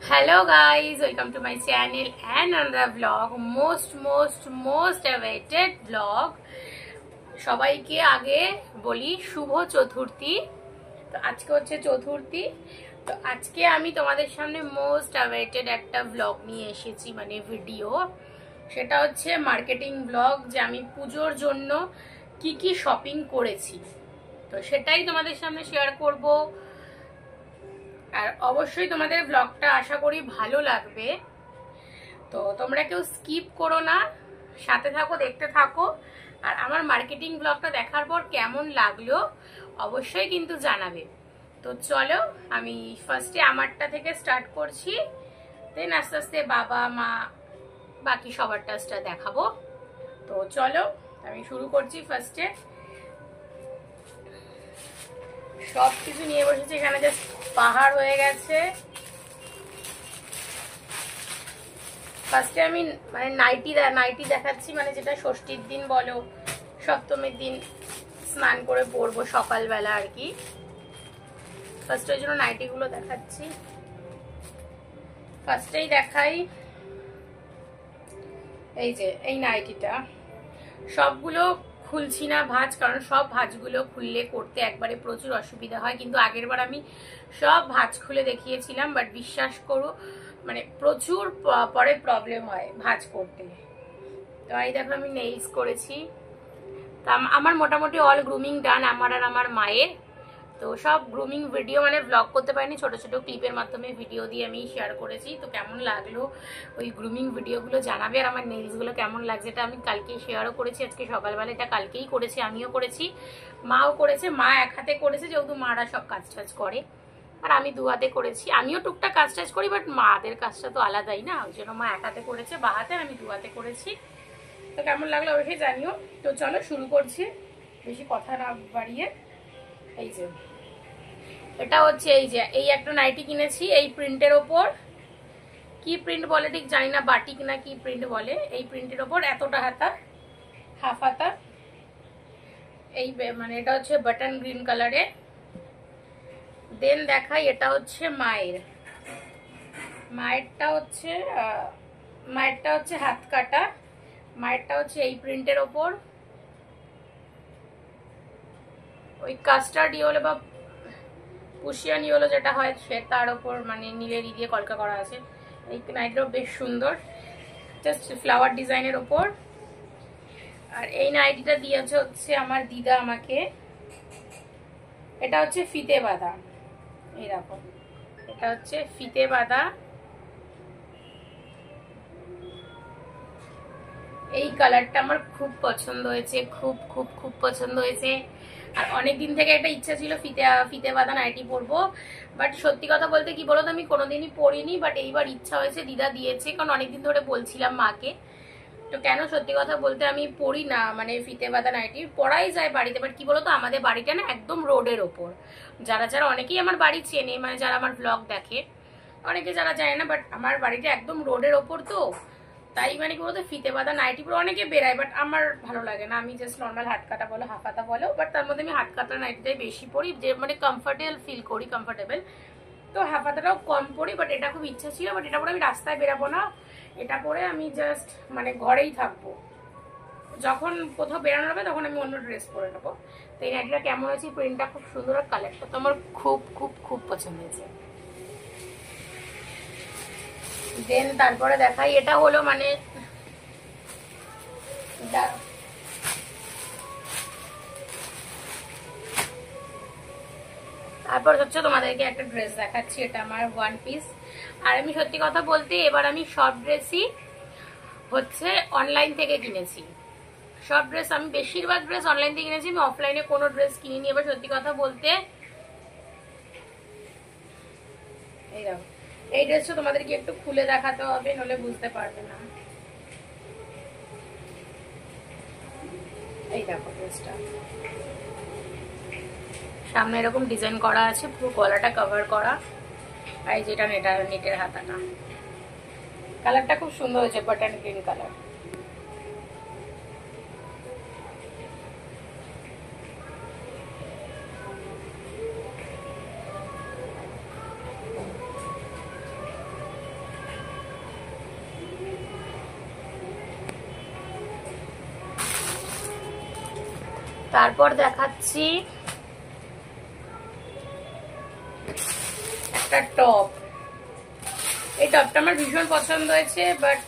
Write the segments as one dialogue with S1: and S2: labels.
S1: Hello guys, welcome to my channel and another vlog, most awaited vlog. সবাইকে আগে বলি শুভ চতুর্থী। তো আজকে হচ্ছে চতুর্থী। তো আজকে আমি তোমাদের সামনে মোস্ট অ্যাওয়েটেড একটা ব্লগ নিয়ে এসেছি, মানে ভিডিও। সেটা হচ্ছে মার্কেটিং ব্লগ, যে আমি পুজোর জন্য কি কি শপিং করেছি, তো সেটাই তোমাদের সামনে শেয়ার করব। আর অবশ্যই তোমাদের ব্লগটা আশা করি ভালো লাগবে, তো তোমরা কেউ স্কিপ করো না, সাথে থাকো, দেখতে থাকো। আর আমার মার্কেটিং ব্লগটা দেখার পর কেমন লাগলো অবশ্যই কিন্তু জানাবে। তো চলো, আমি ফার্স্টে আমারটা থেকে স্টার্ট করছি, দেন আস্তে আস্তে বাবা মা বাকি সবারটা দেখাবো। তো চলো আমি শুরু করছি। ফার্স্টে সব কিছু নিয়ে বসেছি, এখানে জাস্ট পাহাড় হয়ে গেছে। ফার্স্টে আমি মানে নাইটি দেখাচ্ছি, মানে যেটা ষষ্ঠীর দিন বলো সপ্তমীর দিন স্নান করে পরবো সকালবেলা আর কি। ফার্স্ট ওই জন্য নাইটিগুলো দেখাচ্ছি। ফার্স্টেই দেখাই এই যে এই নাইটিটা। সবগুলো খুলছি না ভাঁজ, কারণ সব ভাঁজগুলো খুললে করতে একবারে প্রচুর অসুবিধা হয়, কিন্তু আগের বার আমি সব ভাঁজ খুলে দেখিয়েছিলাম, বাট বিশ্বাস করো মানে প্রচুর পরে প্রবলেম হয় ভাঁজ করতে। তো এই দেখো আমি নেইলস করেছি। তা আমার মোটামুটি অল গ্রুমিং ডান, আমার আর আমার মায়ের। তো সব গ্রুমিং ভিডিও মানে ব্লগ করতে পারিনি, ছোট ছোট ক্লিপের মাধ্যমে ভিডিও দিয়ে আমি শেয়ার করেছি। তো কেমন লাগলো ওই গ্রুমিং ভিডিওগুলো জানাবে। আর আমার নেইলসগুলো কেমন লাগছে, এটা আমি কালকেই শেয়ারও করেছি, আজকে সকালবেলা এটা কালকেই করেছি, আমিও করেছি, মাও করেছে। মা এক হাতে করেছে, যেহেতু মারা সব কাজ টাজ করে, আর আমি দু হাতে করেছি। আমিও টুকটাক কাজ টাজ করি, বাট মাদের কাজটা তো আলাদাই না, ওই জন্য মা এক হাতে করেছে বা হাতে, আর আমি দু হাতে করেছি। তো কেমন লাগলো অবশ্যই জানিও। তো চলো শুরু করছি, বেশি কথা না বাড়িয়ে। এই যে এটা হচ্ছে এই যে এই একটা নাইটি কিনেছি এই প্রিন্টের ওপর, কি প্রিন্ট বলে ঠিক জানি না, বাটিক না কি প্রিন্ট বলে। এই প্রিন্টের ওপর এতটা হাতা, হাফ হাতা, এই মানে এটা হচ্ছে বাটন গ্রিন কালারে। দেন দেখাই এটা হচ্ছে মায়েরটা হচ্ছে হাত কাটা। মায়েরটা হচ্ছে এই প্রিন্টের ওপর, ওই কাস্টার্ড ইয়েলো বা পুশিয়ান ইয়েলো যেটা হয় সে তার ওপর মানে নীলের দিয়ে কলকা করা আছে। এই নাইটিটাও বেশ সুন্দর, জাস্ট ফ্লাওয়ার ডিজাইনের ওপর। আর এই নাইটিটা দিয়েছে হচ্ছে আমার দিদা আমাকে, এটা হচ্ছে ফিতে বাঁধা। এই দেখো এটা হচ্ছে ফিতে বাঁধা। এই কালারটা আমার খুব পছন্দ হয়েছে, খুব খুব খুব পছন্দ হয়েছে। আর অনেকদিন থেকে একটা ইচ্ছা ছিল ফিতে বাঁধা নাইটি পরবো, বাট সত্যি কথা বলতে কি বলতো আমি কোনোদিনই পরিনি, বাট এইবার ইচ্ছা হয়েছে, দিদা দিয়েছে, কারণ অনেকদিন ধরে বলছিলাম মাকে। তো কেন সত্যি কথা বলতে আমি পরি না, মানে ফিতে বাঁধা নাইটি পরাই যায় বাড়িতে, বাট কি বলতো আমাদের বাড়িটা না একদম রোডের ওপর। যারা অনেকেই আমার বাড়ি চেনে, মানে যারা আমার ব্লগ দেখে, অনেকে যারা জানে না, বাট আমার বাড়িটা একদম রোডের ওপর। তো তাই মানে কি বলতো ফিতে বাঁধা নাইটি পরে অনেকে বেরায়, বাট আমার ভালো লাগে না। আমি জাস্ট নর্মাল হাত কাটা বলো হাফ হাতা বলো, বাট তার মধ্যে আমি হাত কাটা নাইটিটাই বেশি পরি, যে মানে কমফর্টেবল ফিল করি, কমফর্টেবল। তো হাফ হাতাটাও কম পরি, বাট এটা খুব ইচ্ছা ছিল, বাট এটা পরে আমি রাস্তায় বেরাবো না, এটা পরে আমি জাস্ট মানে ঘরেই থাকবো। যখন কোথাও বেরানো হবে তখন আমি অন্য ড্রেস পরে নেবো। তো এই নাইটিটা কেমন হয়েছে, প্রিন্টটা খুব সুন্দর, আর কালারটা তো আমার খুব খুব খুব পছন্দ হয়েছে। দেন তারপরে দেখাই, এটা হলো মানে তারপর হচ্ছে তোমাদেরকে একটা ড্রেস দেখাচ্ছি, এটা আমার ওয়ান পিস। আর আমি সত্যি কথা বলতে এবার আমি সব ড্রেসই হচ্ছে অনলাইন থেকে কিনেছি। সব ড্রেস আমি বেশিরভাগ ড্রেস অনলাইন থেকে কিনেছি, আমি অফলাইনে কোনো ড্রেস কিনিনি এবার সত্যি কথা বলতে। এই দেখো এই ড্রেসটা তোমাদেরকে একটু খুলে দেখাতে হবে, নলে বুঝতে পারবে না। এই দেখো ড্রেসটা সামনে এরকম ডিজাইন করা আছে, পুরো গলাটা কভার করা। আর যেটা নেটের হাতাটা, কালারটা খুব সুন্দর হয়েছে, বাটন গ্রিন কালার। তারপর দেখাচ্ছি একটা টপ। এই টপটা আমার ভীষণ পছন্দ হয়েছে, বাট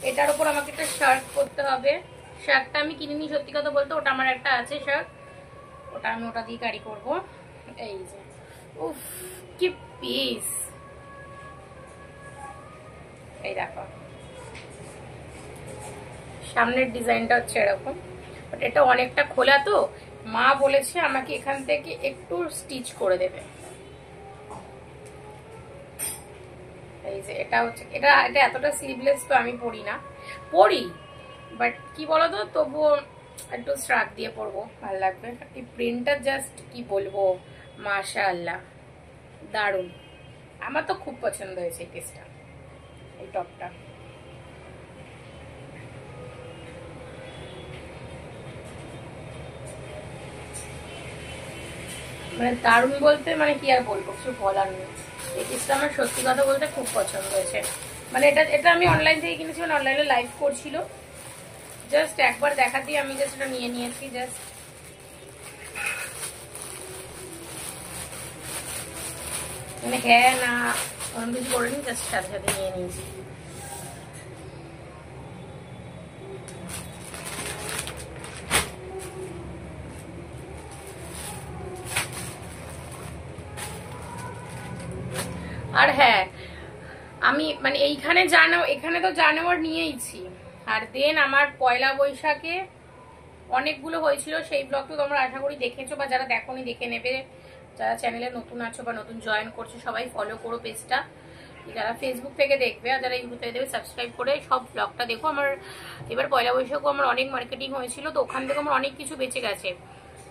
S1: এটার উপর আমাকে একটা শার্ট পরতে হবে। শার্টটা আমি কিনিনি সত্যি কথা বলতে, ওটা আমার একটা আছে শার্ট, ওটা আমি ওটা দিয়ে ক্যারি করবো। এই যে উফ কি পিস, এই দেখো সামনের ডিজাইনটা হচ্ছে এরকম, বাট এটা অনেকটা খোলা তো মা বলেছে আমাকে এখান থেকে একটু স্টিচ করে দেবে। এই যে এটা হচ্ছে এটা এতটা স্লিভলেস তো আমি পরি না, পরি বাট কি বলতো তবুও একটু স্ট্রাক দিয়ে পরবো, ভালো লাগবে। এই প্রিন্টটা জাস্ট কি বলবো, মাশাআল্লাহ দারুন, আমার তো খুব পছন্দ হয়েছে এই পিসটা, এই টপটা। মানে দারুণ বলতে মানে কি আর বলবো, কিছু বলার নেই। এই পিসটা আমার সত্যি কথা বলতে খুব পছন্দ হয়েছে। মানে এটা আমি অনলাইন থেকে কিনেছি, মানে অনলাইনে লাইভ করছিল, জাস্ট একবার দেখা দিয়ে আমি জাস্ট এটা নিয়ে নিয়েছি। জাস্ট মানে হ্যাঁ না অন্য কিছু করিনি, জাস্ট সাথে সাথে নিয়ে নিয়েছি। আর হ্যাঁ আমি মানে এইখানে এখানে তো জানুয়ার নিয়েইছি। আর দেন আমার পয়লা বৈশাখে অনেকগুলো হয়েছিল, সেই ব্লগ তো তোমরা আশা করি দেখেছো, বা যারা দেখোনি দেখে নেবে। যারা চ্যানেলে নতুন আছো বা নতুন জয়েন করছো সবাই ফলো করো পেজটা, যারা ফেসবুক থেকে দেখবে আর যারা ইউটিউব থেকে দেখবে সাবস্ক্রাইব করে সব ব্লগটা দেখো। আমার এবার পয়লা বৈশাখও আমার অনেক মার্কেটিং হয়েছিল, তো ওখান থেকে আমার অনেক কিছু বেঁচে গেছে।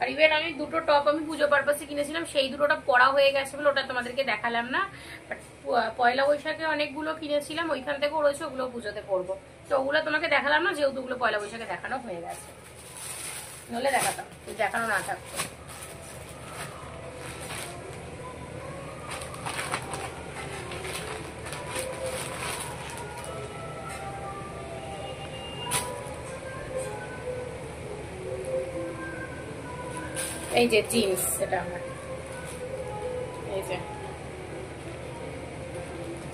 S1: আর ইভেন আমি দুটো টপ আমি পুজো পারপাসে কিনেছিলাম, সেই দুটোটা পরা হয়ে গেছে বলে ওটা তোমাদেরকে দেখালাম না। বাট পয়লা বৈশাখে অনেকগুলো কিনেছিলাম, ওইখান থেকেও রয়েছে, ওগুলো পুজোতে পরবো, তো ওগুলো তোমাকে দেখালাম না যেহেতু ওগুলো পয়লা বৈশাখে দেখানো হয়ে গেছে, নলে দেখাতাম দেখানো না থাকতো। এই যে জিন্স, এটা আমার এই যে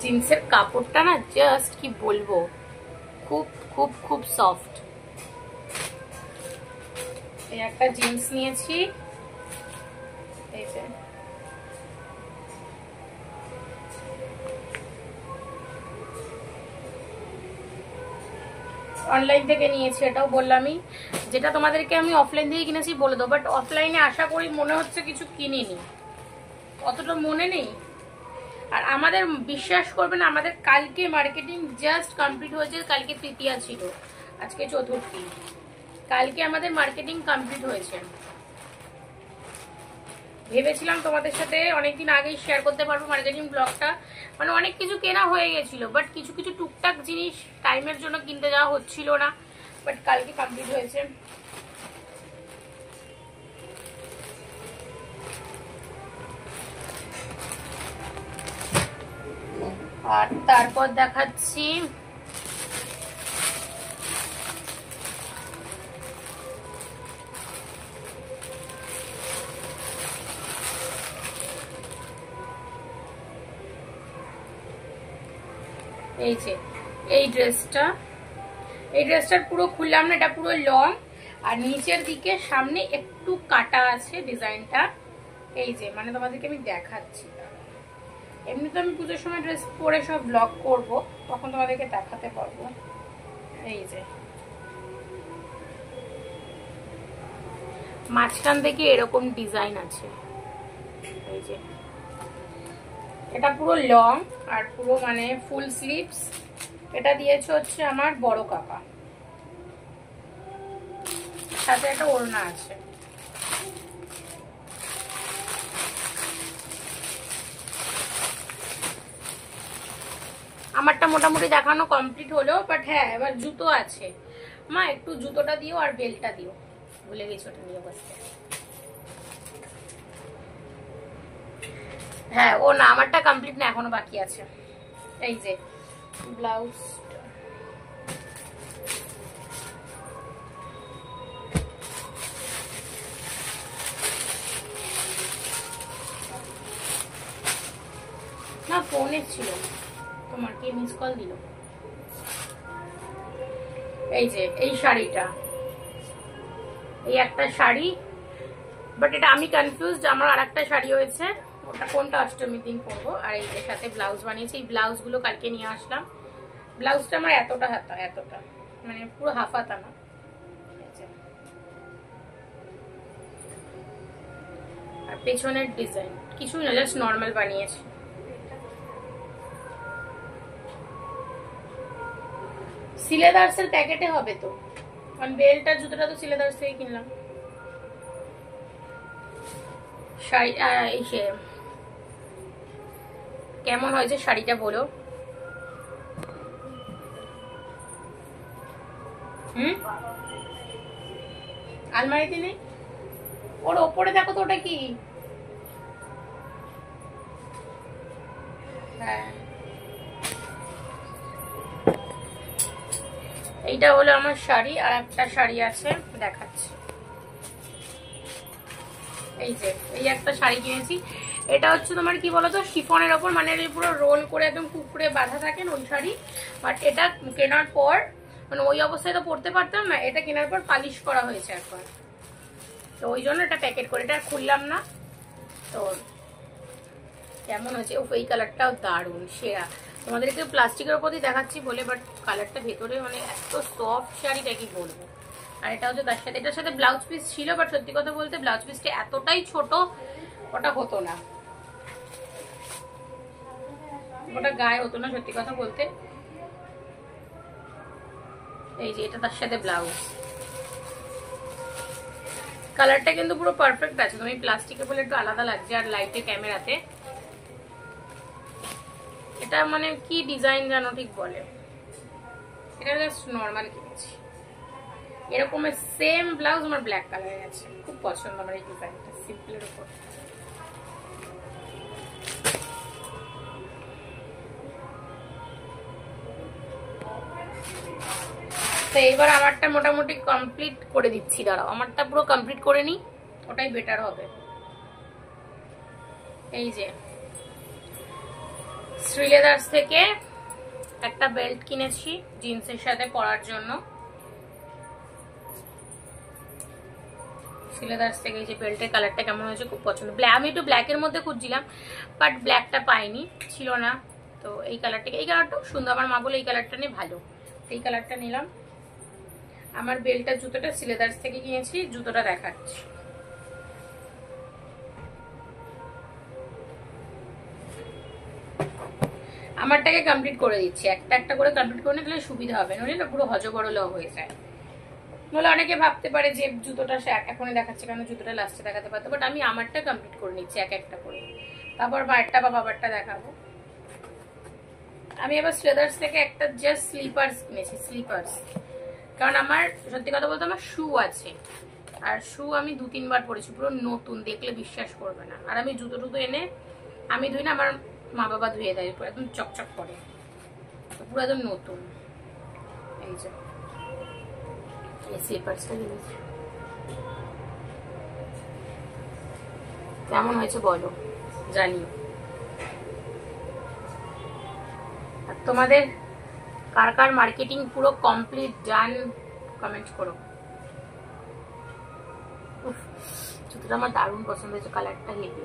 S1: জিন্সের কাপড়টা না জাস্ট কি বলবো, খুব খুব খুব সফট। এই একটা জিন্স নিয়েছি, এই যে অনলাইন থেকে নিয়েছি, এটাও বললামই। যেটা তোমাদেরকে আমি অফলাইন থেকে কিনেছি বলে দেবো, বাট অফলাইনে আশা করি মনে হচ্ছে কিছু কিনিনি, অতটা মনে নেই। আর আমাদের বিশ্বাস করবে না, আমাদের কালকে মার্কেটিং জাস্ট কমপ্লিট হয়েছে, কালকে তৃতীয়া ছিল, আজকে চতুর্থী, কালকে আমাদের মার্কেটিং কমপ্লিট হয়েছে। ভেবেছিলাম তোমাদের সাথে অনেকদিন আগেই শেয়ার করতে পারবো মার্কেটিং ব্লগটা, মানে অনেক কিছু কেনা হয়ে গেছিল, বাট কিছু কিছু টুকটাক জিনিস টাইমের জন্য কিনতে যাওয়া হচ্ছিল না, বাট কালকে কমপ্লিট হয়েছে। আর তারপর দেখাচ্ছি এই যে এই ড্রেসটার পুরো খুললাম না, এটা পুরো লং আর নিচের দিকে সামনে একটু কাটা আছে ডিজাইনটা। এই যে মানে তোমাদেরকে আমি দেখাচ্ছি, এমনি তো আমি পুজোর সময় ড্রেস পরে সব ব্লগ করব, তখন তোমাদেরকে দেখাতে পারবো। এই যে মাঝখান থেকে এরকম ডিজাইন আছে, এই যে এটা পুরো লং আর পুরো মানে ফুল স্লিভস। এটা দিয়েছে হচ্ছে আমার বড় কাকা, সাথে একটা ওড়না আছে। আমারটা মোটামুটি দেখানো কমপ্লিট হলো, বাট হ্যাঁ এবার জুতো আছে, মা একটু জুতোটা দিও আর বেল্টটা দিও, ভুলে গেছি ওটা নিয়ে বসতে। হ্যাঁ ও না, আমারটা কমপ্লিট না, এখনো বাকি আছে। এই যে ব্লাউজ, না ফোন এসেছিল, তোমার কে মিস কল দিল। এই যে এই শাড়িটা, এই একটা শাড়ি, বাট এটা আমি কনফিউজ, আমার আর একটা শাড়ি হয়েছে, ওটা কোনটা অষ্টমীর দিন পরবো। আর এই যে সাথে ব্লাউজ বানিয়েছি, এই ব্লাউজ গুলো কালকে নিয়ে আসলাম। ব্লাউজটা আমার এতটা হাতা, এতটা মানে পুরো হাফ হাতা না। আর পেছনের ডিজাইন কিছুই না, জাস্ট নর্মাল বানিয়েছি। সিলেদার্সের প্যাকেটে হবে তো, কারণ বেল্টটা জুতোটা তো সিলেদার্স থেকে কিনলাম। শাড়ি কেমন হয়েছে শাড়িটা বলো। আলমারিতে নেই, ওর ওপরে দেখো তো, ওটা কি? হ্যাঁ, এইটা হলো আমার শাড়ি। আর একটা শাড়ি আছে, দেখাচ্ছি। এই যে এই একটা শাড়ি কিনেছি, এটা হচ্ছে তোমার কি বলতো, শিফনের ওপর, মানে পুরো রোল করে একদম কুকুরে বাঁধা থাকেন ওই শাড়ি। বাট এটা কেনার পর, মানে ওই অবস্থায় তো পরতে পারতাম না, এটা কেনার পর পালিশ করা হয়েছে একবার, তো ওই জন্য এটা প্যাকেট করে, এটা খুললাম না। তো কেমন হয়েছে, ও এই কালারটাও দারুণ সেরা। তোমাদেরকে প্লাস্টিকের ওপর দিয়ে দেখাচ্ছি বলে, বাট কালারটা ভেতরে মানে এত সফট শাড়িটা কি বলবো। আর এটা হচ্ছে তার সাথে, এটার সাথে ব্লাউজ পিস ছিল, বাট সত্যি কথা বলতে ব্লাউজ পিসটা এতটাই ছোট, ওটা হতো না, ওটা গায়ে হতো না সত্যি কথা বলতে। এই যে এটা তার সাথে ব্লাউজ, কালারটা কিন্তু পুরো পারফেক্ট আছে। তুমি প্লাস্টিকে বলে একটু আলাদা লাগছে, আর লাইটে ক্যামেরাতে এটা মানে কি ডিজাইন জানো ঠিক বলে, এটা জাস্ট নর্মাল কিনেছি। এরকমের সেম ব্লাউজ আমার ব্ল্যাক কালারে আছে, খুব পছন্দ আমার এই ডিজাইনটা, সিম্পলের উপর। তো এইবার আমারটা মোটামুটি কমপ্লিট করে দিচ্ছি, দাঁড়াও আমারটা পুরো কমপ্লিট করে নি, ওটাই বেটার হবে। এই যে শ্রীলেদার্স থেকে একটা বেল্ট কিনেছি জিন্সের সাথে পরার জন্য, শ্রীলেদার্স থেকে। এই যে বেল্টের কালারটা কেমন হয়েছে, খুব পছন্দ। আমি একটু ব্ল্যাকের মধ্যে খুঁজছিলাম, বাট ব্ল্যাকটা পাইনি, ছিল না। তো এই কালারটা, এই কালারটাও সুন্দর, আমার মা বলে এই কালারটা নিয়ে ভালো, এই কালারটা নিলাম। আমার বেল্টটা জুতোটা শ্রীলেদার্স থেকে কিনেছি, জুতোটা দেখাচ্ছি। আমারটাকে কমপ্লিট করে দিচ্ছি, একটা একটা করে কমপ্লিট করে নিলে সুবিধা হবে, নইলে না পুরো হজবরল হয়ে যায়। নইলে অনেকে ভাবতে পারে যে জুতোটা সে এখনই দেখাচ্ছে, কারণ জুতোটা লাস্টে দেখাতে পারতো, বাট আমি আমারটা কমপ্লিট করে নিচ্ছি এক একটা করে, তারপর মায়েরটা বা বাবারটা দেখাবো। আমি এবার শ্রেদার্স থেকে একটা জাস্ট স্লিপার্স কিনেছি, স্লিপার্স, কারণ আমার সত্যি কথা বলতে আমার শু আছে, আর শু আমি 2-3 বার পরেছি, পুরো নতুন, দেখলে বিশ্বাস করবে না। আর আমি জুতো টুতো এনে আমি ধুই না, আমার মা বাবা ধুয়ে দেয়, পুরো একদম চকচক করে, পুরো একদম নতুন। এই যে এই স্লিপার্সটা কিনেছি, কেমন হয়েছে বলো, জানিও। আর তোমাদের কার কার মার্কেটিং পুরো কমপ্লিট ডান, কমেন্ট করো। জুতোটা আমার দারুণ পছন্দ হয়েছে, কালারটা হেভি,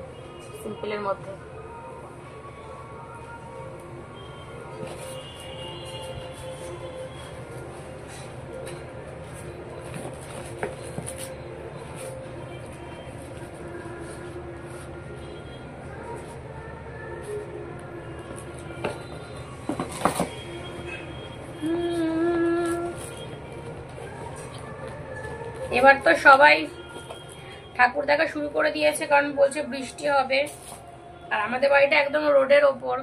S1: সিম্পলের মধ্যে। এবার তো সবাই ঠাকুর দেখা শুরু করে দিয়েছে, কারণ বলছে বৃষ্টি হবে, আর আমাদের বাড়িটা একদম রোডের ওপর,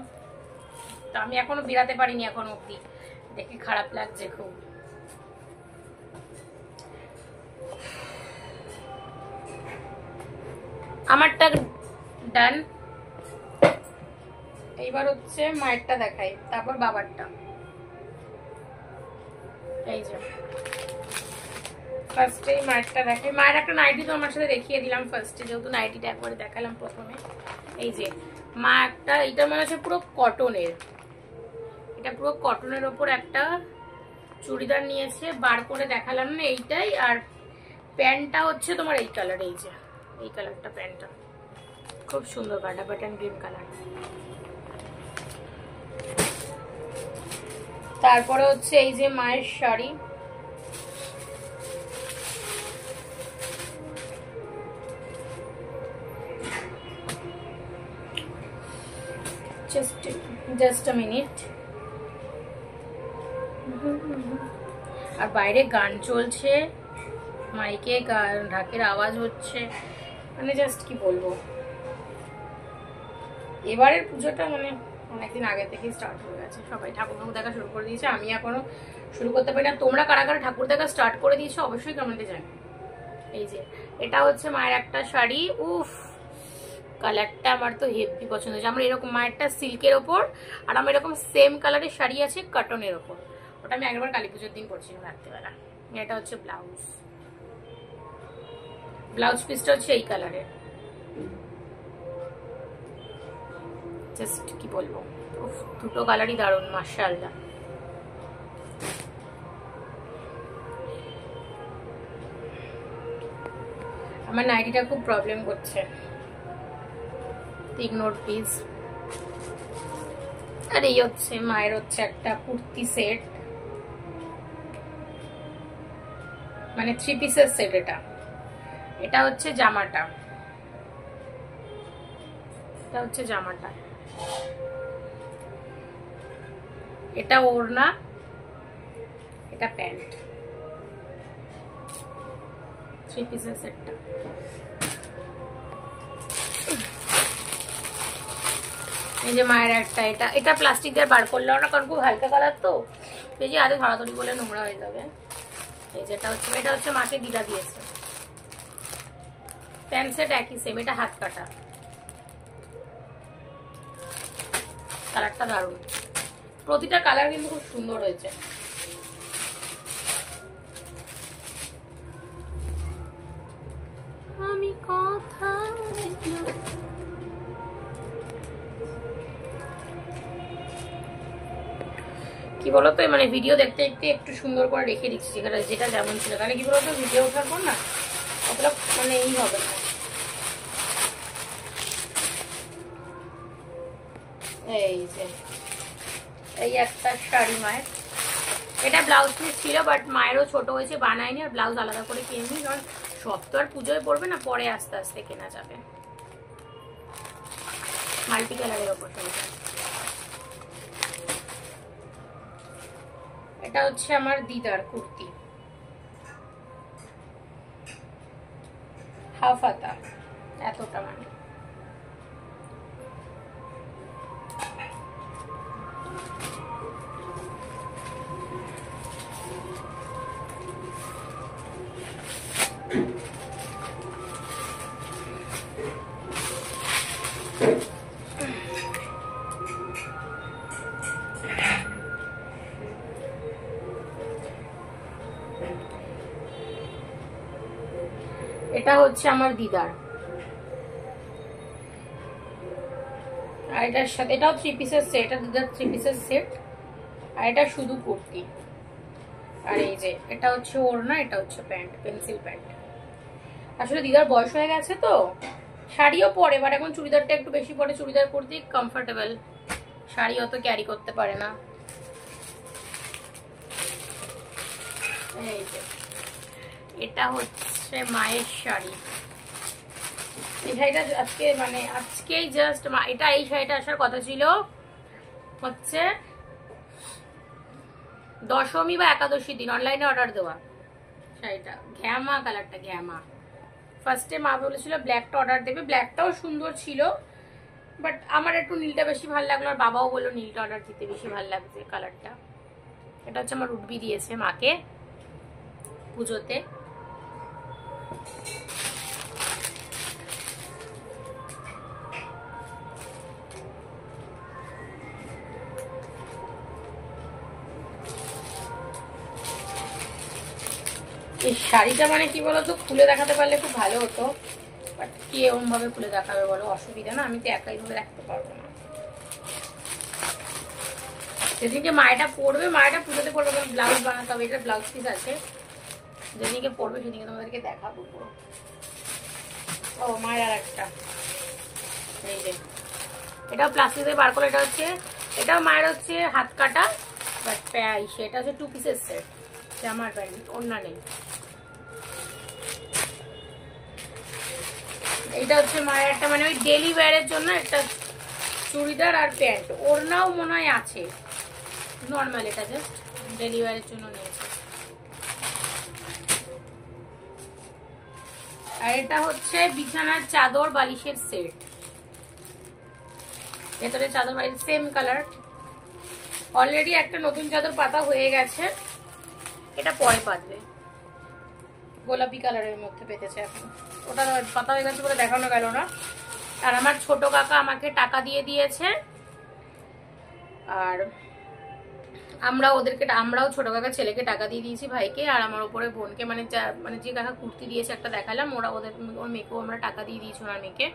S1: তো আমি এখনো বেরাতে পারিনি এখন অব্দি, দেখে খারাপ লাগছে খুব। আমারটা ডান, এইবার হচ্ছে মায়েরটা দেখাই, তারপর বাবারটা। এই যে ফার্স্টে মায়েরটা দেখাই, মায়ের একটা নাইটি তো আমার সাথে দেখিয়ে দিলাম ফার্স্টে, যেহেতু নাইটিটা একবারে দেখালাম প্রথমে। এই যে মা একটা, এটা মনে হচ্ছে পুরো কটনের, এটা পুরো কটনের ওপর একটা চুড়িদার নিয়েছে, বার করে দেখালাম না এইটাই। আর প্যান্টটা হচ্ছে তোমার এই কালার, এই যে এই কালারটা প্যান্টটা খুব সুন্দর, কাটা বাটন গ্রিন কালার। তারপরে হচ্ছে এই যে মায়ের শাড়ি, জাস্ট আ মিনিট। আর বাইরে গান চলছে, মাইকে ঢাকের আওয়াজ হচ্ছে, মানে জাস্ট কি বলবো, এবারের পুজোটা মানে অনেকদিন আগে থেকেই স্টার্ট হয়ে গেছে, সবাই ঠাকুর দেখা শুরু করে দিয়েছে, আমি এখনো শুরু করতে পারি না। তোমরা কারা কারা ঠাকুর দেখা স্টার্ট করে দিয়েছো অবশ্যই কমেন্টে জানাও। এই যে এটা হচ্ছে মায়ের একটা শাড়ি, উফ কালারটা আমার তো হেভি পছন্দ হয়েছে। আমার এরকম মায়েরটা সিল্কের ওপর, আর আমার এরকম সেম কালারের শাড়ি আছে কটনের ওপর, ওটা আমি আগেরবার কালী পুজোর দিন পরছিলাম রাত্রিবেলা। এটা হচ্ছে ব্লাউজ, ব্লাউজ পিসটা হচ্ছে এই কালারের, জাস্ট কি বলবো, দুটো কালারই দারুণ মাশাআল্লাহ। আমার নাইটিটা খুব প্রবলেম করছে, ইগনোর প্লিজ। আর এই হচ্ছে মায়ের হচ্ছে একটা কুর্তি সেট, মানে 3 পিসের সেট। এটা হচ্ছে জামাটা, এটা হচ্ছে জামাটা, এটা ওড়না, এটা প্যান্ট, 3 পিসের সেটটা। এই যে মায়ের একটা, এটা প্লাস্টিক দিয়ে বার করলাম না কারণ খুব হালকা কালার তো, এই যে আরে ধরাধরি বলে নোংরা হয়ে যাবে। এই যেটা হচ্ছে, এটা হচ্ছে মাকে দিদা দিয়েছে, প্যান্ট সেট একই সেম, এটা হাত কাটা, কালারটা দারুণ, প্রতিটা কালার কিন্তু খুব সুন্দর হয়েছে। আমি কথা কি বলতো, মানে ভিডিও দেখতে দেখতে একটু সুন্দর করে রেখে দিচ্ছি, যেটা যেমন ছিল, কারণ কি বলতো ভিডিও ওঠার পর না অতটা মানে এই হবে না। এই যে এই একটা শাড়ি মায়ের, এটা ব্লাউজ পিস ছিল বাট মায়েরও ছোট হয়েছে বানায়নি, আর ব্লাউজ আলাদা করে কিনবি, কারণ সব তো আর পুজোয় পড়বে না, পরে আস্তে আস্তে কেনা যাবে। মাল্টি কালারের ওপর শাড়িটা, এটা হচ্ছে আমার দিদার কুর্তি, হাফ হাতা এতটা, মানে এটা হচ্ছে আমার দিদার, আর এটার সাথে এটাও 3 পিসের সেট, এটা দিদার 3 পিসের সেট, আর এটা শুধু কুর্তি। আর এই যে এটা হচ্ছে ওড়না, এটা হচ্ছে প্যান্ট, পেন্সিল প্যান্ট। আসলে দিদার বয়স হয়ে গেছে তো, শাড়িও পরে, বাট এখন চুড়িদারটা একটু বেশি পরে, চুড়িদার পরতেই কমফোর্টেবল, শাড়ি অত ক্যারি করতে পারে না। এই যে এটা হচ্ছে মায়ের শাড়ি, এই শাড়িটা আজকে মানে আজকেই জাস্ট এটা, এই শাড়িটা আসার কথা ছিল হচ্ছে দশমী বা একাদশী দিন, অনলাইনে অর্ডার দেওয়া শাড়িটা, ঘ্যামা কালারটা, ঘ্যামা। ফার্স্টে মা বলেছিল ব্ল্যাকটা অর্ডার দেবে, ব্ল্যাকটাও সুন্দর ছিল, বাট আমার একটু নীলটা বেশি ভালো লাগলো, আর বাবাও বললো নীলটা অর্ডার দিতে, বেশি ভালো লাগছে কালারটা। এটা হচ্ছে আমার রুটবি দিয়েছে মাকে পুজোতে। এই শাড়িটা মানে কি বলতো, খুলে দেখাতে পারলে খুব ভালো হতো, বাট কে এরকম ভাবে খুলে দেখাবে বলো, অসুবিধা না, আমি তো একাই ভাবে রাখতে পারবো না। যেদিনকে মায়েটা পড়বে, মায়েটা পুজোতে পড়বে, ব্লাউজ বানাতে হবে, এটা ব্লাউজ পিস আছে, যেদিনকে পড়বে সেদিনকে তোমাদেরকে দেখাবো পুরো। ও মায়ের আর একটা, এই যে এটাও প্লাস্টিকের বার করে, এটা হচ্ছে, এটাও মায়ের হচ্ছে হাত কাটা, বাট সেটা হচ্ছে 2 পিসের সেট, জামার প্যান্ট, ওড়না নেই। এইটা হচ্ছে মায়ের একটা মানে ওই ডেলি ওয়্যারের জন্য একটা চুড়িদার আর প্যান্ট, ওড়নাও মনে হয় আছে, নর্মাল, এটা জাস্ট ডেলি ওয়্যারের জন্য নিয়েছে। আর এটা হচ্ছে বিছানার চাদর বালিশের সেট, ভেতরে চাদর বালিশ সেম কালার, অলরেডি একটা নতুন চাদর পাতা হয়ে গেছে, এটা পরে পাতবে, গোলাপি কালারের মধ্যে পেতেছে এখন, ওটা পাতা হয়ে গেছে বলে দেখানো গেল না। আর আমার ছোট কাকা আমাকে টাকা দিয়ে দিয়েছে, আর আমরাও ছোট কাকা ছেলেকে টাকা দিয়ে দিয়েছি, ভাইকে, আর আমার ওপরে বোনকে, মানে যে কাকা কুর্তি দিয়েছে একটা দেখালাম, ওর মেয়েকেও আমরা টাকা দিয়ে দিয়েছি, ওনার মেয়েকে।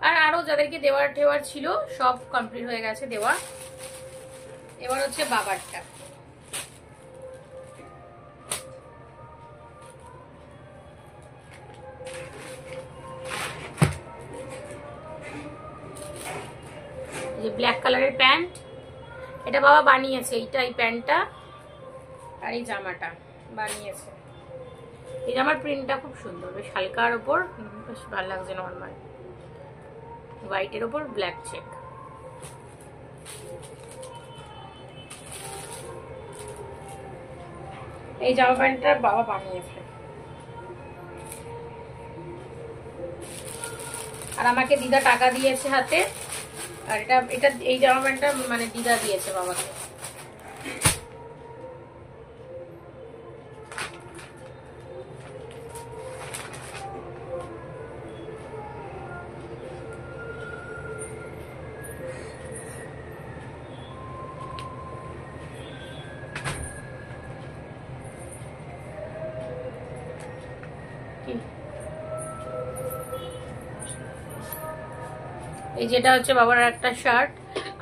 S1: আর আরো যাদেরকে দেওয়ার টেওয়ার ছিল সব কমপ্লিট হয়ে গেছে দেওয়া। এবার হচ্ছে বাবারটা, যে ব্ল্যাক কালারের প্যান্ট, এটা বাবা বানিয়েছে, এই প্যান্টটা আর এই জামাটা বানিয়েছে। এই জামার প্রিন্টটা খুব সুন্দর, বেশ হালকার ওপর, বেশ ভালো লাগছে, নর্মাল হোয়াইটের ওপর ব্ল্যাক চেক। এই জামা প্যান্টটা বাবা বানিয়েছে, আর আমাকে দিদা টাকা দিয়েছে হাতে, আর এটা এই জামা প্যান্টটা মানে দিদা দিয়েছে বাবাকে। এই যেটা হচ্ছে বাবার একটা শার্ট,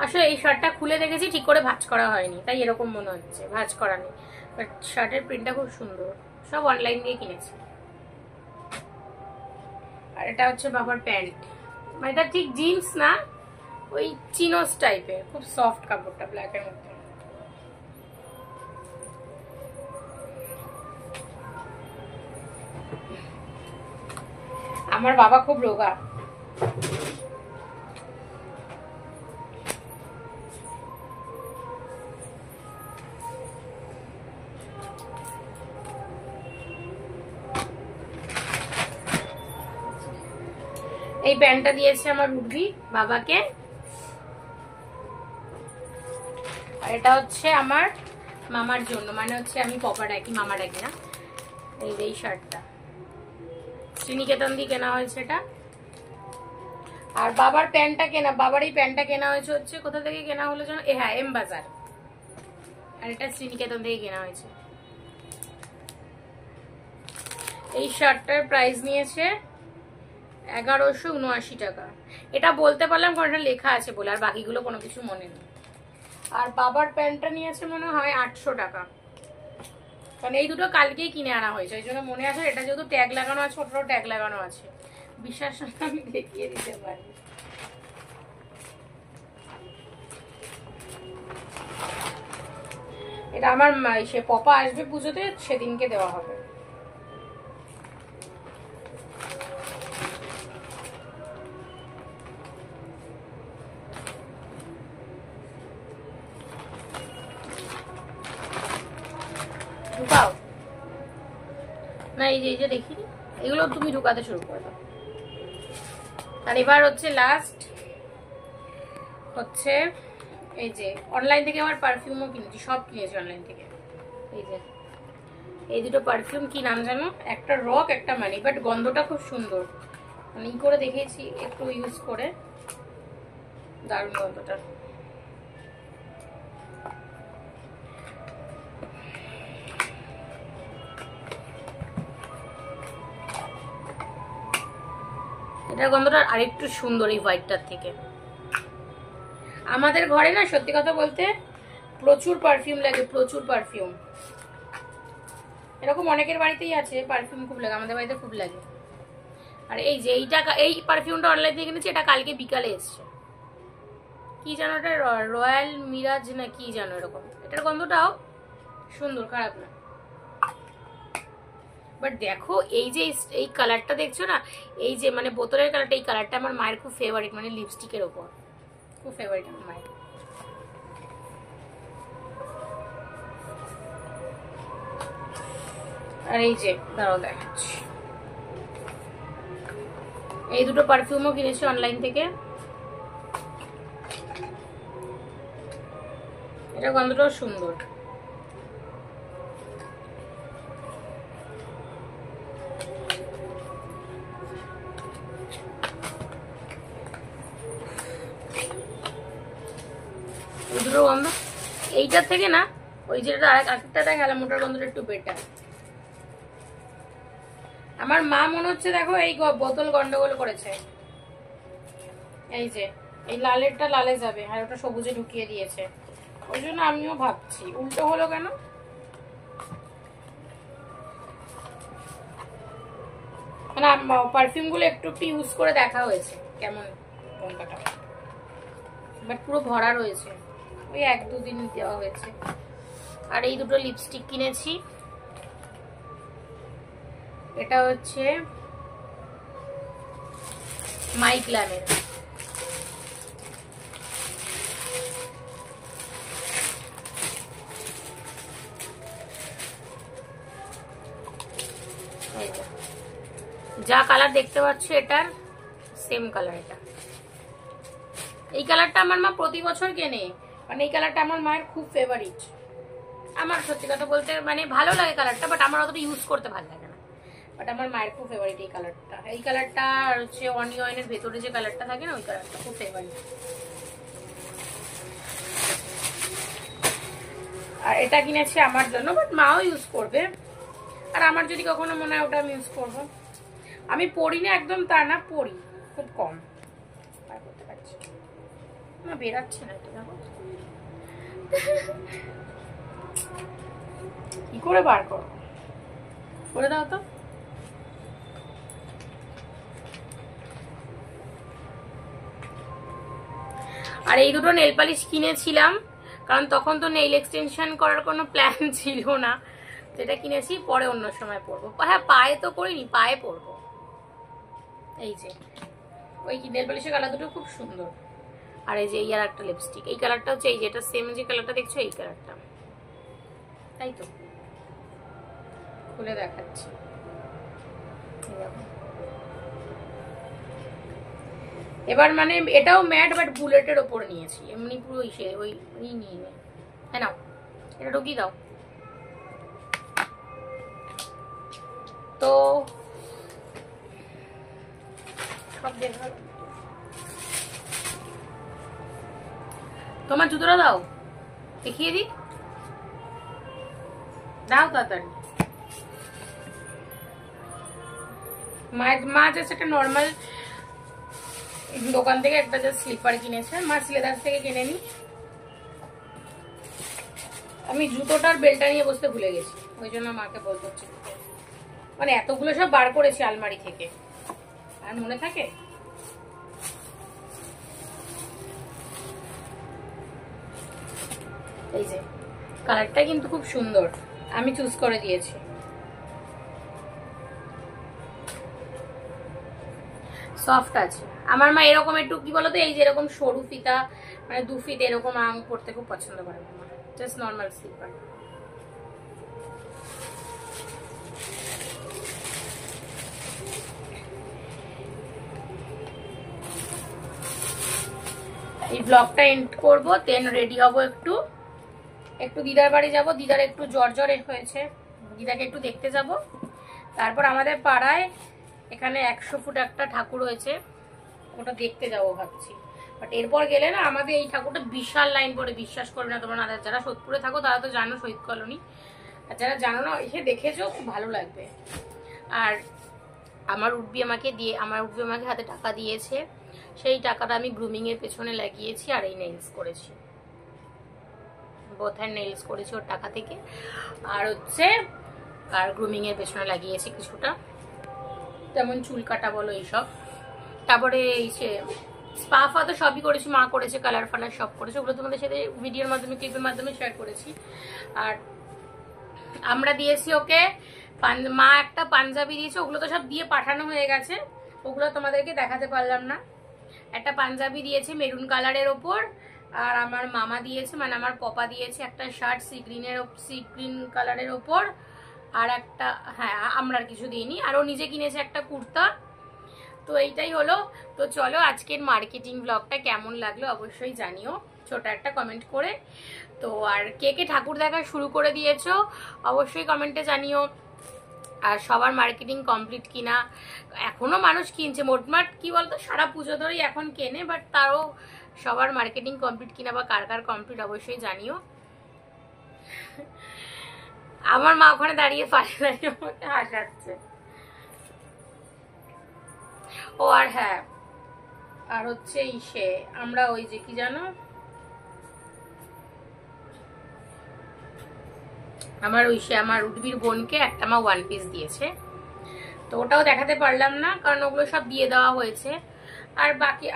S1: আসলে এই শার্টটা খুলে দেখেছি ঠিক করে ভাঁজ করা হয়নি, তাই এরকম মনে হচ্ছে, ভাঁজ করা নেই, বাট শার্টের প্রিন্টটা খুব সুন্দর, সব অনলাইন দিয়ে কিনেছি। আর এটা হচ্ছে বাবার প্যান্ট, মানে এটা ঠিক জিন্স না, ওই চিনোস টাইপের, খুব সফট কাপড়টা, ব্ল্যাকের মধ্যে। আমার বাবা খুব রোগা, এই প্যান্টটা দিয়েছে আমার রুবি বাবাকে, আর এটা হচ্ছে আমার মামার জন্য, মানে হচ্ছে আমি পপা ডাকি, মামা ডাকি না। এই শার্টটা শ্রীনিকেতন দিয়ে কেনা হয়েছে এটা। আর বাবার প্যান্টটা কেনা, বাবার এই প্যান্টটা কেনা হয়েছে হচ্ছে কোথা থেকে কেনা হলো জানো, হ্যাঁ এম বাজার, আর এটা শ্রীনিকেতন থেকে কেনা হয়েছে। এই শার্টটার প্রাইস নিয়েছে 1179 টাকা, এটা বলতে পারলাম কারণ এটা লেখা আছে বলে, আর বাকিগুলো কোনো কিছু মনে নেই। আর বাবার প্যান্টটা নিয়েছে মনে হয় 800 টাকা, কারণ এই দুটো কালকেই কিনে আনা হয়েছে, ওই জন্য মনে আছে, এটা যেহেতু ট্যাগ লাগানো আছে, ওটারও ট্যাগ লাগানো আছে, বিশ্বাস আমি দেখিয়ে দিতে পারি। এটা আমার সে পপা আসবে পুজোতে, সেদিনকে দেওয়া হবে। ঢুকাও না, এই যে দেখি, এগুলো তুমি ঢুকাতে শুরু করে দাও। আর এবার হচ্ছে লাস্ট হচ্ছে এই যে অনলাইন থেকে আমার পারফিউমও কিনেছি, সব কিনেছি অনলাইন থেকে। এই যে এই দুটো পারফিউম, কি নাম জানো, একটা রক একটা মানি, বাট গন্ধটা খুব সুন্দর, মানে ই করে দেখেছি একটু ইউজ করে, দারুণ গন্ধটা। এটার গন্ধটা আরেকটু সুন্দর এই হোয়াইটটার থেকে। আমাদের ঘরে না সত্যি কথা বলতে প্রচুর পারফিউম লাগে, প্রচুর পারফিউম। এরকম অনেকের বাড়িতেই আছে পারফিউম খুব লাগে, আমাদের বাড়িতে খুব লাগে। আর এই যে এই পারফিউমটা অনলাইন থেকে কিনেছি, এটা কালকে বিকালে এসছে। কি জানো এটা, রয়্যাল মিরাজ না কি জানো এরকম। এটার গন্ধটাও সুন্দর, খারাপ না। বাট দেখো এই যে এই কালারটা দেখছো না, এই যে মানে বোতলের কালারটা, এই কালারটা আমার মায়ের খুব ফেভারিট, মানে লিপস্টিকের ওপর খুব ফেভারিট আমার মায়ের। আর এই যে দাঁড়াও দেখাচ্ছি, এই দুটো পারফিউমও কিনেছি অনলাইন থেকে। এটা গন্ধটাও সুন্দর। দুটো গন্ধ এইটার থেকে না ওই যেটা আরেকটা দেখালাম ওটার গন্ধটা একটু বেটার। আমার মা মনে হচ্ছে দেখো এই বোতল গন্ডগোল করেছে, এই যে এই লালেরটা লালে যাবে আর ওটা সবুজে ঢুকিয়ে দিয়েছে, ওই জন্য আমিও ভাবছি উল্টো হলো কেন। মানে পারফিউম গুলো একটু একটু ইউজ করে দেখা হয়েছে কেমন কোনটা, বাট পুরো ভরা রয়েছে, ওই 1-2 দিন দেওয়া হয়েছে। আর এই দুটো লিপস্টিক কিনেছি, এটা হচ্ছে মাইক্ল্যামের। যা কালার দেখতে পাচ্ছ এটার সেম কালার এটা। এই কালারটা আমার মা প্রতি বছর কেনে, মানে এই কালারটা আমার মায়ের খুব ফেভারিট। আমার সত্যি কথা বলতে মানে ভালো লাগে কালারটা, বাট আমার অতটা ইউজ করতে ভালো লাগে না, বাট আমার মায়ের খুব ফেভারিট এই কালারটা। এই কালারটা আর হচ্ছে অনিয়নের ভেতরে যে কালারটা থাকে না ওই কালারটা খুব ফেভারিট। আর এটা কিনেছি আমার জন্য, বাট মাও ইউজ করবে, আর আমার যদি কখনো মনে হয় ওটা আমি ইউজ করবো। আমি পড়ি না একদম তা না, পড়ি খুব কম, বার করতে পারছি না, বেরাচ্ছে না এটা দেখো কি করে বার করো, করে দাও তো। আর এই দুটো নেল পালিশ কিনেছিলাম কারণ তখন তো নেইল এক্সটেনশন করার কোনো প্ল্যান ছিল না, যেটা কিনেছি পরে অন্য সময় পরবো। হ্যাঁ পায়ে তো করিনি, পায়ে পরবো। এই যে ওই নেল পালিশের কালার দুটো খুব সুন্দর। আর এই যে এই আর একটা লিপস্টিক, এই কালারটা হচ্ছে এই যেটা সেম যে কালারটা দেখছো এই কালারটা, তাই তো খুলে দেখাচ্ছি। এবার মানে এটাও ম্যাট বাট বুলেটের ওপর নিয়েছি, এমনি পুরো ওই নিয়ে নেই। হ্যাঁ নাও এটা ঢুকিয়ে দাও। তো সব দেখা তোমার জুতোটা দাও, দেখিয়ে দি, দাও তাড়াতাড়ি। মা জাস্ট একটা নর্মাল দোকান থেকে একটা জাস্ট স্লিপার কিনেছে, মা সিলেদার থেকে কিনে নি। আমি জুতোটার বেলটা নিয়ে বসতে ভুলে গেছি, ওই জন্য মাকে বলতে হচ্ছে, মানে এতগুলো সব বার করেছি আলমারি থেকে আর মনে থাকে। এই যে কালারটা কিন্তু খুব সুন্দর, আমি চুজ করে দিয়েছি। সফট আছে। আমার মা এরকম একটু কি বলতো এই যে এরকম সরু ফিতা মানে 2 ফিট এরকম আং পড়তে খুব পছন্দ করে, জাস্ট নর্মাল স্লিপার। এই ব্লগটা এন্ড করবো, দেন রেডি হবো, একটু দিদার বাড়ি যাব, দিদার একটু জ্বর হয়েছে, দিদাকে একটু দেখতে যাব। তারপর আমাদের পাড়ায় এখানে 100 ফুট একটা ঠাকুর হয়েছে, ওটা দেখতে যাবো ভাবছি। বাট এরপর গেলে না আমাদের এই ঠাকুরটা বিশাল লাইন পড়ে, বিশ্বাস করবে না তোমরা, যারা সোদপুরে থাকো তারা তো জানো শহীদ কলোনি, আর যারা জানো না এসে দেখেছো খুব ভালো লাগবে। আর আমার উর্বি আমাকে হাতে টাকা দিয়েছে, সেই টাকাটা আমি গ্রুমিং এর পেছনে লাগিয়েছি আর এই নেইলস করেছি, বোথ হ্যান্ড নেইলস করেছি ওর টাকা থেকে। আর গ্রুমিং এর পেছনে লাগিয়েছি কিছুটা, তেমন চুল কাটা বলো এইসব। তারপরে এই সে স্পা ফা তো সবই করেছি, মা করেছে, কালার ফালার সব করেছে, ওগুলো তোমাদের সাথে ভিডিওর মাধ্যমে ক্লিপের মাধ্যমে শেয়ার করেছি। আর আমরা দিয়েছি ওকে, মা একটা পাঞ্জাবি দিয়েছে, ওগুলো তো সব দিয়ে পাঠানো হয়ে গেছে, ওগুলো তোমাদেরকে দেখাতে পারলাম না। একটা পাঞ্জাবি দিয়েছে মেরুন কালারের ওপর, আর আমার মামা দিয়েছে, মানে আমার পপা দিয়েছে একটা শার্ট সি গ্রিন কালারের ওপর, আর একটা, হ্যাঁ আমরা আর কিছু দিইনি। আর ও নিজে কিনেছে একটা কুর্তা। তো এইটাই হলো। তো চলো আজকের মার্কেটিং ব্লগটা কেমন লাগলো অবশ্যই জানিও ছোট একটা কমেন্ট করে। তো আর কে কে ঠাকুর দেখা শুরু করে দিয়েছো অবশ্যই কমেন্টে জানিও। আর সবার মার্কেটিং কমপ্লিট কিনা, এখনো মানুষ কিনছে, মোটমাট কি বলতো সারা পুজো ধরেই এখন কেনে, বাট তারও সবার মার্কেটিং কমপ্লিট কিনা বা কার কার কমপ্লিট অবশ্যই জানিও। আমার মা ওখানে দাঁড়িয়ে পাশে দাঁড়িয়ে আমাকে হাসাচ্ছে। ও আর হ্যাঁ, আর হচ্ছে ইসে আমরা ওই যে কি জানো, আমার উর্বির বোনকে একটা মা ওয়ান পিস দিয়েছে, তো ওটাও দেখাতে পারলাম না কারণ ওগুলো সব দিয়ে দেওয়া হয়েছে। আর বাকি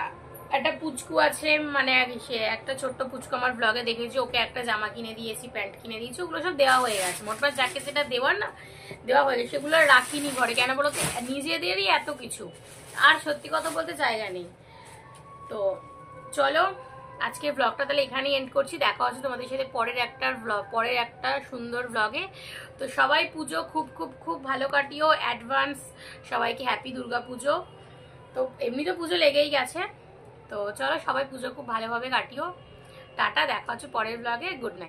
S1: একটা পুচকু আছে, মানে সে একটা ছোট্ট পুচকু আমার ব্লগে দেখেছি, ওকে একটা জামা কিনে দিয়েছি, প্যান্ট কিনে দিয়েছি, ওগুলো সব দেওয়া হয়ে গেছে। মোটমাট যাকে যেটা দেওয়ার না দেওয়া হয়ে গেছে, সেগুলো রাখিনি ঘরে, কেন বলতো নিজেদেরই এত কিছু, আর সত্যি কথা বলতে জায়গা নেই। তো চলো আজকে ব্লগটা তাহলে এখানেই এন্ড করছি, দেখা হচ্ছে তোমাদের সাথে পরের একটা সুন্দর ব্লগে। তো সবাই পুজো খুব খুব খুব ভালো কাটিও, অ্যাডভান্স সবাইকে হ্যাপি দুর্গা পুজো। তো এমনি তো পুজো লেগেই গেছে, তো চলো সবাই পুজো খুব ভালোভাবে কাটিও। টাটা, দেখা হচ্ছে পরের ব্লগে, গুড নাইট।